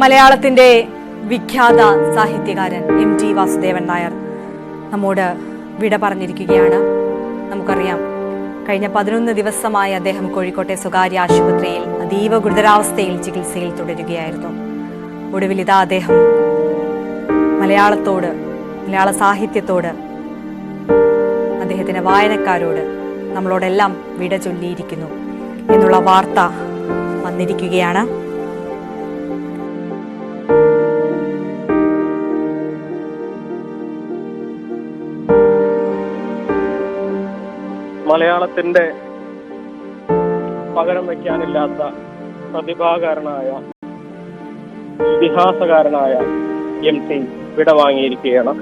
മലയാളത്തിന്റെ വിഖ്യാത സാഹിത്യകാരൻ MT വാസുദേവൻ നായർ നമ്മോട് വിട പറഞ്ഞിരിക്കുകയാണ്. നമുക്കറിയാം, കഴിഞ്ഞ 11 ദിവസമായി അദ്ദേഹം കോഴിക്കോട്ടെ സ്വകാര്യ ആശുപത്രിയിൽ അതീവ ഗുരുതരാവസ്ഥയിൽ ചികിത്സയിൽ തുടരുകയായിരുന്നു. ഒടുവിൽ ഇതാ അദ്ദേഹം മലയാളത്തോട്, മലയാള സാഹിത്യത്തോട്, അദ്ദേഹത്തിന്റെ വായനക്കാരോട്, നമ്മളോടെല്ലാം വിട ചൊല്ലിയിരിക്കുന്നു എന്നുള്ള വാർത്ത വന്നിരിക്കുകയാണ്. മലയാളത്തിന്റെ പകരം വയ്ക്കാനില്ലാത്ത പ്രതിഭാകാരനായ, ഇതിഹാസകാരനായ MT വിട വാങ്ങിയിരിക്കുകയാണ്.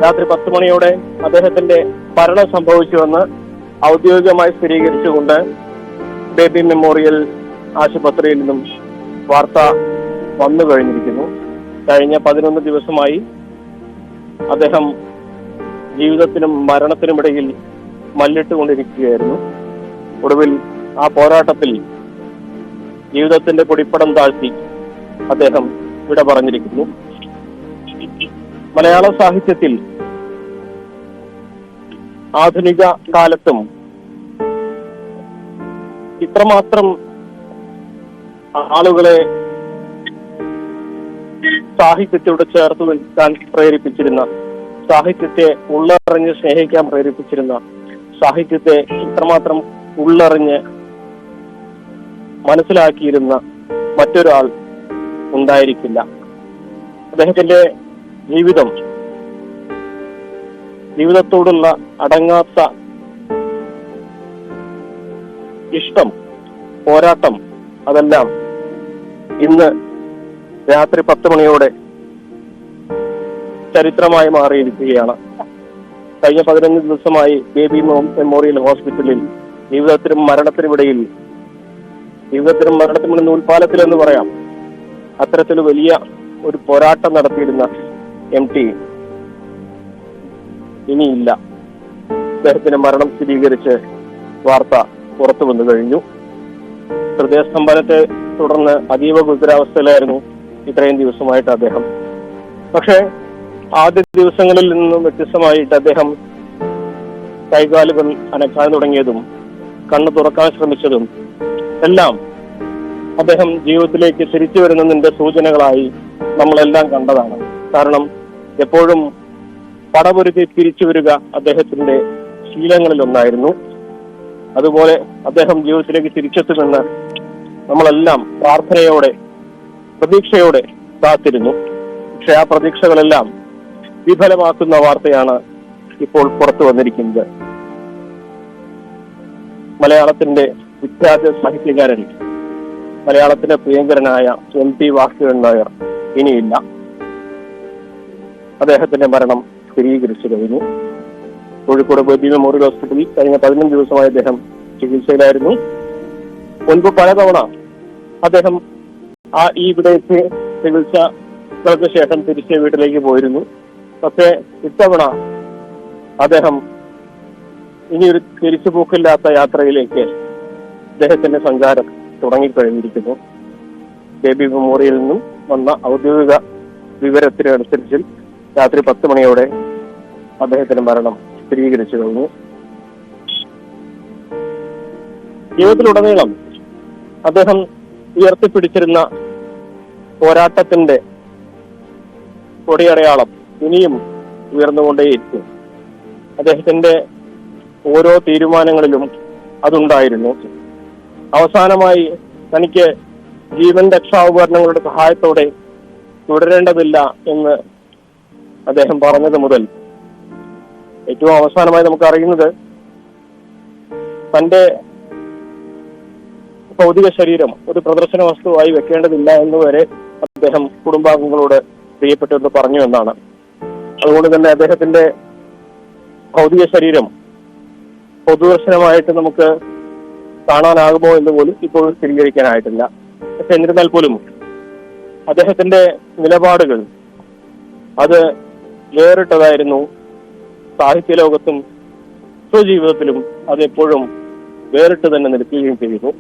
രാത്രി 10 മണിയോടെ അദ്ദേഹത്തിന്റെ മരണം സംഭവിച്ചുവെന്ന് ഔദ്യോഗികമായി സ്ഥിരീകരിച്ചുകൊണ്ട് ബേബി മെമ്മോറിയൽ ആശുപത്രിയിൽ നിന്നും വാർത്ത വന്നു കഴിഞ്ഞിരിക്കുന്നു. കഴിഞ്ഞ 11 ദിവസമായി അദ്ദേഹം ജീവിതത്തിനും മരണത്തിനുമിടയിൽ മല്ലിട്ടുകൊണ്ടിരിക്കുകയായിരുന്നു. ഒടുവിൽ ആ പോരാട്ടത്തിൽ ജീവിതത്തിന്റെ പൊടിപ്പടം താഴ്ത്തി അദ്ദേഹം വിട പറഞ്ഞിരിക്കുന്നു. മലയാള സാഹിത്യത്തിൽ ആധുനിക കാലത്തും ഇത്രമാത്രം ആളുകളെ സാഹിത്യത്തോട് ചേർത്ത് നിൽക്കാൻ പ്രേരിപ്പിച്ചിരുന്ന, സാഹിത്യത്തെ ഉള്ളറിഞ്ഞ് സ്നേഹിക്കാൻ പ്രേരിപ്പിച്ചിരുന്ന, സാഹിത്യത്തെ ഇത്രമാത്രം ഉള്ളറിഞ്ഞ് മനസ്സിലാക്കിയിരുന്ന മറ്റൊരാൾ ഉണ്ടായിരിക്കില്ല. അദ്ദേഹത്തിന്റെ ജീവിതത്തോടുള്ള അടങ്ങാത്ത ഇഷ്ടം, പോരാട്ടം, അതെല്ലാം ഇന്ന് രാത്രി 10 മണിയോടെ ചരിത്രമായി മാറിയിരിക്കുകയാണ്. കഴിഞ്ഞ 15 ദിവസമായി ബേബി മെമ്മോറിയൽ ഹോസ്പിറ്റലിൽ ജീവിതത്തിനും മരണത്തിനുമിടയിൽ, ജീവിതത്തിനും മരണത്തിനും നൂൽപ്പാലത്തിൽ എന്ന് പറയാം, അത്തരത്തിൽ വലിയ ഒരു പോരാട്ടം നടത്തിയിരുന്ന MT ഇനിയില്ല. അദ്ദേഹത്തിന്റെ മരണം സ്ഥിരീകരിച്ച് വാർത്ത പുറത്തു വന്നു കഴിഞ്ഞു. ഹൃദയസ്തംഭനത്തെ തുടർന്ന് അതീവ ഗുരുതരാവസ്ഥയിലായിരുന്നു ഇത്രയും ദിവസമായിട്ട് അദ്ദേഹം. പക്ഷേ ആദ്യ ദിവസങ്ങളിൽ നിന്നും വ്യത്യസ്തമായിട്ട് അദ്ദേഹം കൈകാലുകൾ അനക്കാൻ തുടങ്ങിയതും കണ്ണു തുറക്കാൻ ശ്രമിച്ചതും എല്ലാം അദ്ദേഹം ജീവിതത്തിലേക്ക് തിരിച്ചു വരുന്നതിന്റെ സൂചനകളായി നമ്മളെല്ലാം കണ്ടതാണ്. കാരണം എപ്പോഴും പടപൊരുതി തിരിച്ചു വരിക അദ്ദേഹത്തിന്റെ ശീലങ്ങളിലൊന്നായിരുന്നു. അതുപോലെ അദ്ദേഹം ജീവിതത്തിലേക്ക് തിരിച്ചെത്തുമെന്ന് നമ്മളെല്ലാം പ്രാർത്ഥനയോടെ, പ്രതീക്ഷയോടെ കാത്തിരുന്നു. പക്ഷെ ആ പ്രതീക്ഷകളെല്ലാം വിഫലമാക്കുന്ന വാർത്തയാണ് ഇപ്പോൾ പുറത്തു വന്നിരിക്കുന്നത്. മലയാളത്തിന്റെ വിഖ്യാത സാഹിത്യകാരൻ, മലയാളത്തിന്റെ പ്രിയങ്കരനായ MT വാസുദേവൻ നായർ ഇനിയില്ല. അദ്ദേഹത്തിന്റെ മരണം സ്ഥിരീകരിച്ചു കഴിഞ്ഞു. കോഴിക്കോട് ബേബി മെമ്മോറിയൽ ഹോസ്പിറ്റലിൽ കഴിഞ്ഞ 15 ദിവസമായി അദ്ദേഹം ചികിത്സയിലായിരുന്നു. മുൻപ് പലതവണ അദ്ദേഹം ഇവിടേക്ക് ചികിത്സകൾക്ക് ശേഷം തിരിച്ച് വീട്ടിലേക്ക് പോയിരുന്നു. പക്ഷേ ഇത്തവണ അദ്ദേഹം ഇനിയൊരു തിരിച്ചുപോക്കില്ലാത്ത യാത്രയിലേക്ക് അദ്ദേഹത്തിന്റെ സഞ്ചാരം തുടങ്ങിക്കഴിഞ്ഞിരിക്കുന്നു. ബേബി മെമ്മോറിയലിൽ നിന്നും വന്ന ഔദ്യോഗിക വിവരത്തിനനുസരിച്ച് രാത്രി 10 മണിയോടെ അദ്ദേഹത്തിന്റെ മരണം സ്ഥിരീകരിച്ചു കഴിഞ്ഞു. ജീവിതത്തിലുടനീളം അദ്ദേഹം ഉയർത്തിപ്പിടിച്ചിരുന്ന പോരാട്ടത്തിന്റെ കൊടിയടയാളം ഇനിയും ഉയർന്നുകൊണ്ടേയിരിക്കും. അദ്ദേഹത്തിന്റെ ഓരോ തീരുമാനങ്ങളിലും അതുണ്ടായിരുന്നു. അവസാനമായി തനിക്ക് ജീവൻ രക്ഷാപകരണങ്ങളുടെ സഹായത്തോടെ തുടരേണ്ടതില്ല എന്ന് അദ്ദേഹം പറഞ്ഞത് മുതൽ ഏറ്റവും അവസാനമായി നമുക്ക് അറിയുന്നത് തന്റെ ഭൗതിക ശരീരം ഒരു പ്രദർശന വസ്തുവായി വെക്കേണ്ടതില്ല എന്നുവരെ അദ്ദേഹം കുടുംബാംഗങ്ങളോട് പ്രിയപ്പെട്ടെന്ന് പറഞ്ഞു എന്നാണ്. അതുകൊണ്ട് തന്നെ അദ്ദേഹത്തിന്റെ ഭൗതിക ശരീരം പൊതുദർശനമായിട്ട് നമുക്ക് കാണാനാകുമോ എന്ന് പോലും ഇപ്പോഴും സ്ഥിരീകരിക്കാനായിട്ടില്ല. പക്ഷെ എന്നിരുന്നാൽ പോലും അദ്ദേഹത്തിന്റെ നിലപാടുകൾ അത് വേറിട്ടതായിരുന്നു. സാഹിത്യ ലോകത്തും സ്വജീവിതത്തിലും അതെപ്പോഴും വേറിട്ട് തന്നെ നിൽക്കുകയും ചെയ്യുന്നു.